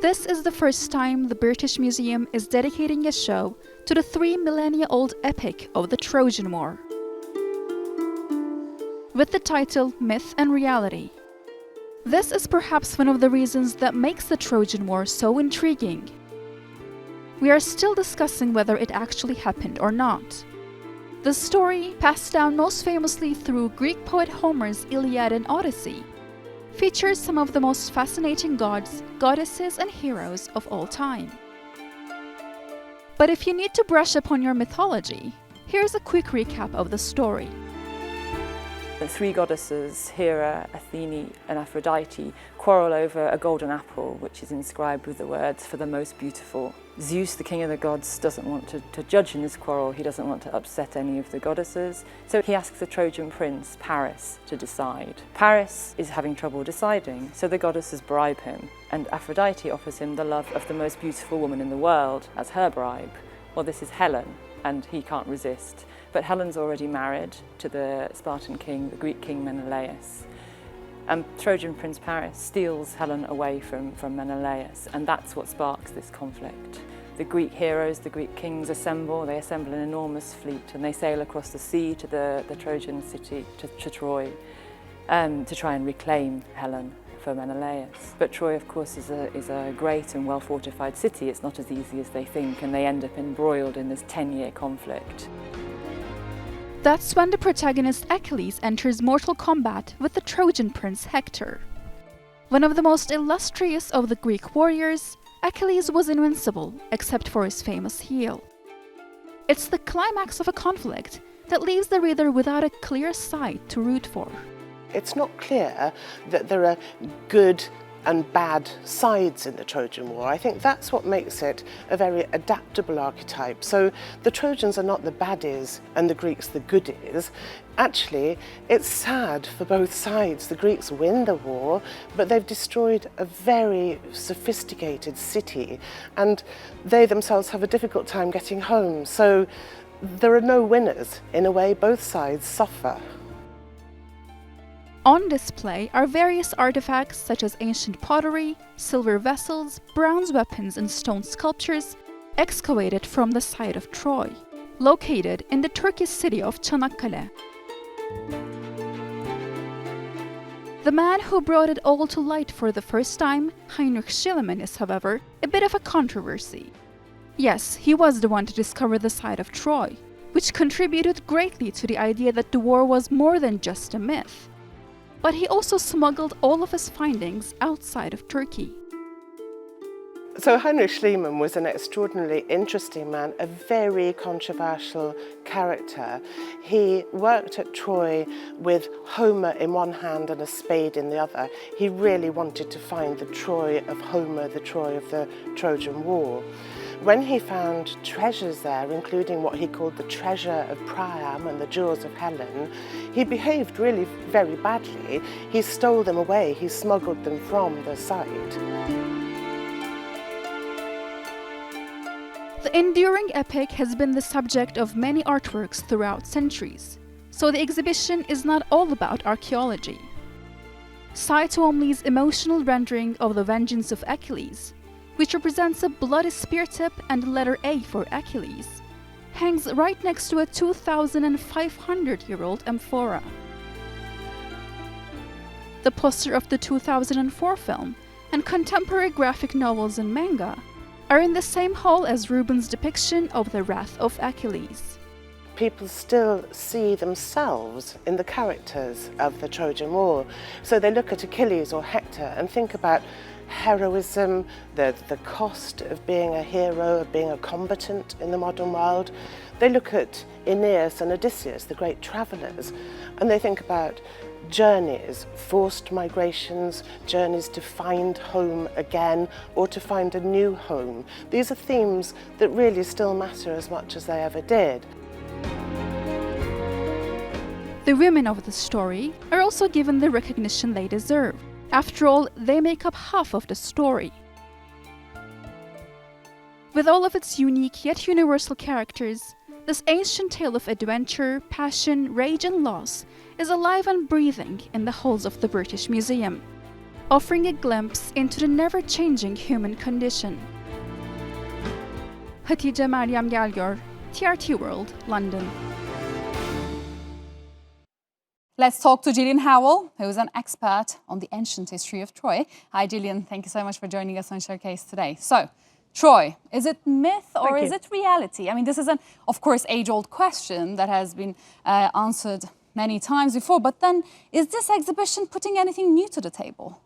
This is the first time the British Museum is dedicating a show to the 3 millennia-old epic of the Trojan War, with the title Myth and Reality. This is perhaps one of the reasons that makes the Trojan War so intriguing. We are still discussing whether it actually happened or not. The story, passed down most famously through Greek poet Homer's Iliad and Odyssey, features some of the most fascinating gods, goddesses, and heroes of all time. But if you need to brush up on your mythology, here's a quick recap of the story. The three goddesses, Hera, Athene and Aphrodite, quarrel over a golden apple which is inscribed with the words, "For the most beautiful." Zeus, the king of the gods, doesn't want to judge in this quarrel. He doesn't want to upset any of the goddesses. So he asks the Trojan prince, Paris, to decide. Paris is having trouble deciding, so the goddesses bribe him. And Aphrodite offers him the love of the most beautiful woman in the world as her bribe. Well, this is Helen, and he can't resist. But Helen's already married to the Spartan king, the Greek king Menelaus. And Trojan Prince Paris steals Helen away from Menelaus, and that's what sparks this conflict. The Greek heroes, the Greek kings assemble, they assemble an enormous fleet and they sail across the sea to the Trojan city, to Troy, to try and reclaim Helen for Menelaus. But Troy, of course, is a great and well-fortified city. It's not as easy as they think, and they end up embroiled in this 10-year conflict. That's when the protagonist Achilles enters mortal combat with the Trojan prince Hector. One of the most illustrious of the Greek warriors, Achilles was invincible except for his famous heel. It's the climax of a conflict that leaves the reader without a clear side to root for. It's not clear that there are good and bad sides in the Trojan War. I think that's what makes it a very adaptable archetype. So the Trojans are not the baddies and the Greeks the goodies. Actually, it's sad for both sides. The Greeks win the war, but they've destroyed a very sophisticated city, and they themselves have a difficult time getting home. So there are no winners. In a way, both sides suffer. On display are various artifacts such as ancient pottery, silver vessels, bronze weapons and stone sculptures excavated from the site of Troy, located in the Turkish city of Çanakkale. The man who brought it all to light for the first time, Heinrich Schliemann, is, however, a bit of a controversy. Yes, he was the one to discover the site of Troy, which contributed greatly to the idea that the war was more than just a myth. But he also smuggled all of his findings outside of Turkey. So Heinrich Schliemann was an extraordinarily interesting man, a very controversial character. He worked at Troy with Homer in one hand and a spade in the other. He really wanted to find the Troy of Homer, the Troy of the Trojan War. When he found treasures there, including what he called the treasure of Priam and the jewels of Helen, he behaved really very badly. He stole them away, he smuggled them from the site. The enduring epic has been the subject of many artworks throughout centuries, so the exhibition is not all about archaeology. Cy Twombly's emotional rendering of the vengeance of Achilles, which represents a bloody spear tip and the letter A for Achilles, hangs right next to a 2,500-year-old amphora. The poster of the 2004 film and contemporary graphic novels and manga are in the same hall as Rubens' depiction of the Wrath of Achilles. People still see themselves in the characters of the Trojan War. So they look at Achilles or Hector and think about heroism, the cost of being a hero, of being a combatant in the modern world. They look at Aeneas and Odysseus, the great travellers, and they think about journeys, forced migrations, journeys to find home again or to find a new home. These are themes that really still matter as much as they ever did. The women of the story are also given the recognition they deserve. After all, they make up half of the story. With all of its unique yet universal characters, this ancient tale of adventure, passion, rage and loss is alive and breathing in the halls of the British Museum. offering a glimpse into the never-changing human condition. Hatice Meryem Gelgor, TRT World, London. Let's talk to Gillian Howell, who is an expert on the ancient history of Troy. Hi, Gillian. Thank you so much for joining us on Showcase today. So, Troy, is it myth or is it reality? I mean, this is of course, age-old question that has been answered many times before, but then is this exhibition putting anything new to the table?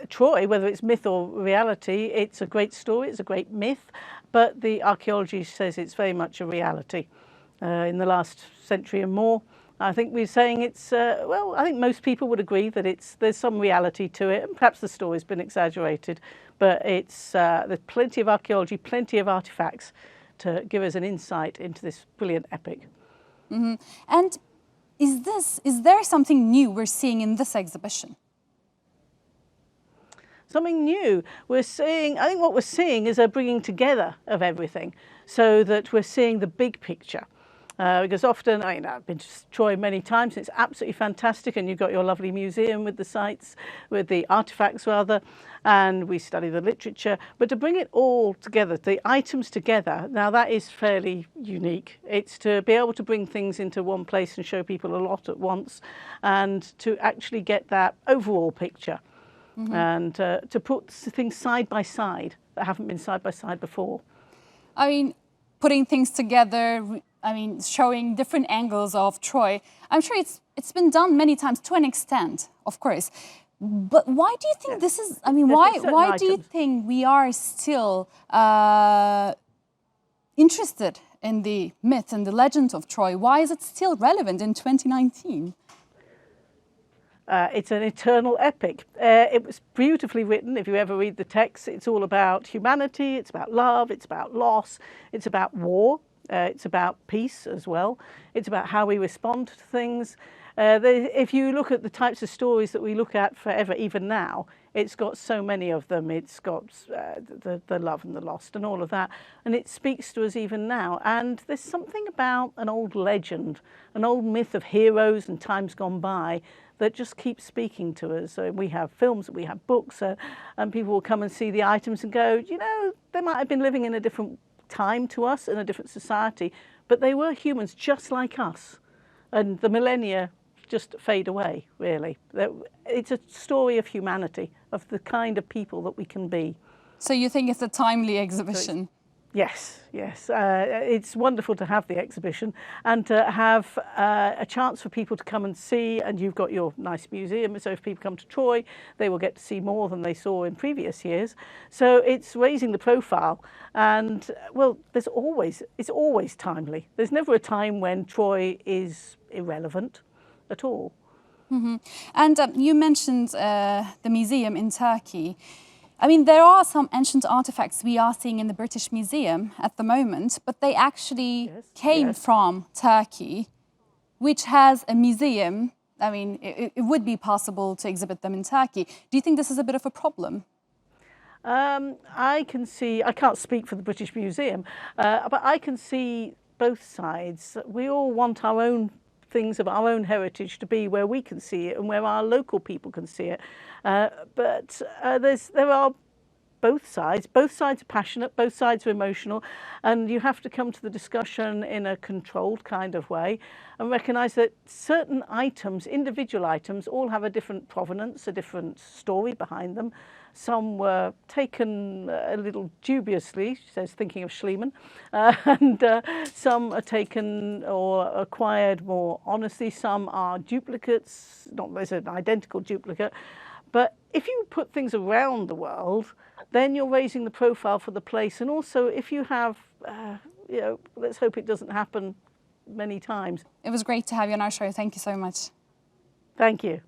Troy, whether it's myth or reality, it's a great story, it's a great myth, but the archaeology says it's very much a reality. In the last century and more, I think we're saying it's, well, I think most people would agree that there's some reality to it, and perhaps the story's been exaggerated, but there's plenty of archaeology, plenty of artifacts to give us an insight into this brilliant epic. Mm-hmm. And is there something new we're seeing in this exhibition? Something new. I think what we're seeing is a bringing together of everything so that we're seeing the big picture. Because often, I've been to Troy many times, it's absolutely fantastic, and you've got your lovely museum with the sites, with the artifacts rather, and we study the literature. But to bring it all together, the items together, now that is fairly unique. It's to be able to bring things into one place and show people a lot at once, and to actually get that overall picture. Mm-hmm. And to put things side by side that haven't been side by side before. I mean, putting things together, showing different angles of Troy. I'm sure it's been done many times to an extent, of course. But why do you think this is, why do you think we are still interested in the myth and the legend of Troy? Why is it still relevant in 2019? It's an eternal epic. It was beautifully written. If you ever read the text, it's all about humanity, it's about love, it's about loss, it's about war, it's about peace as well. It's about how we respond to things. If you look at the types of stories that we look at forever, even now, it's got so many of them. It's got the love and the lost and all of that. And it speaks to us even now. And there's something about an old legend, an old myth of heroes and times gone by that just keeps speaking to us. So we have films, we have books, and people will come and see the items and go, they might have been living in a different time to us, in a different society, but they were humans just like us. And the millennia just fade away, really. It's a story of humanity, of the kind of people that we can be. So you think it's a timely exhibition? Yes. It's wonderful to have the exhibition and to have a chance for people to come and see, and you've got your nice museum, so if people come to Troy, they will get to see more than they saw in previous years. So it's raising the profile, and well, it's always timely. There's never a time when Troy is irrelevant at all. Mm-hmm. And you mentioned the museum in Turkey. There are some ancient artifacts we are seeing in the British Museum at the moment, but they actually came from Turkey, which has a museum. It would be possible to exhibit them in Turkey. Do you think this is a bit of a problem? I can't speak for the British Museum, but I can see both sides. We all want our own things of our own heritage to be where we can see it and where our local people can see it. But there are both sides. Both sides are passionate, both sides are emotional, and you have to come to the discussion in a controlled kind of way and recognise that certain items, individual items, all have a different provenance, a different story behind them. Some were taken a little dubiously, she says, thinking of Schliemann, and some are taken or acquired more honestly. Some are duplicates, not there's an identical duplicate. But if you put things around the world, then you're raising the profile for the place. And also, if you have, let's hope it doesn't happen many times. It was great to have you on our show. Thank you so much. Thank you.